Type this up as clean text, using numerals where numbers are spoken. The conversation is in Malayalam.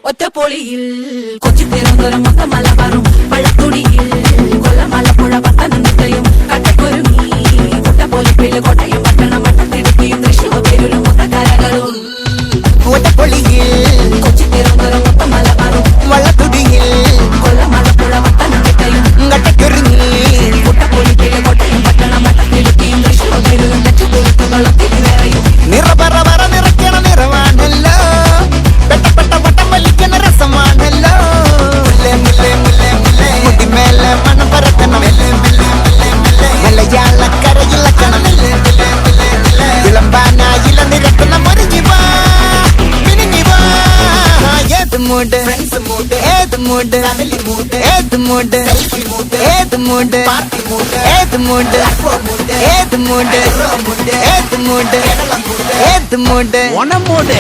ഒറ്റപ്പൊളിയിൽ കൊച്ചി തിരുവനന്തപുരം മൊത്തം മലബാറും വള്ളത്തുടിയിൽ കൊല്ലം ആലപ്പുഴ പത്തനംതിട്ടയും കട്ടക്കൊരുങ്ങി കുട്ടപ്പൊലിപ്പില് കോട്ടയം പട്ടണം വട്ടത്തിടുക്കിയും തൃശ്ശൂർ പേരൂരും മൊത്തക്കാരകളും ഒറ്റപ്പൊളിയിൽ കൊച്ചി തിരുവനന്തപുരം മൊത്തം മലബാറും വള്ളത്തുടിയിൽ കൊല്ലം ആലപ്പുഴ പത്തനംതിട്ടയും കട്ടക്കൊരുങ്ങി കുട്ടപ്പൊലിപ്പില് കോട്ടയം പട്ടണം വട്ടത്തിടുക്കിയും തൃശ്ശൂർ പേരൂരും ലക്ഷത്തുരുത്തുകളും തിരുവേറയും നിറപറ നിറയ്ക്കണ നിറവാണല്ലോ പെട്ടപ്പെട്ട വട്ടം വലിക്കണ രസമാണല്ലോ മുടിമേലെ മണം പറക്കണം മലയാളക്കരയിളക്കണം വിളമ്പാനായില നിരക്കുന്ന മുറിഞ്ഞിവാ മിനിഞ്ഞിവാ ഏത് മൂഡ് ഏത് മൂഡ് ഏത് മൂഡ് ഏത് മൂഡ് ഏത് മൂഡ് ഏത് മൂഡ് ഏത് മൂഡ് ഏത് മൂഡ് ഓണം മൂഡ്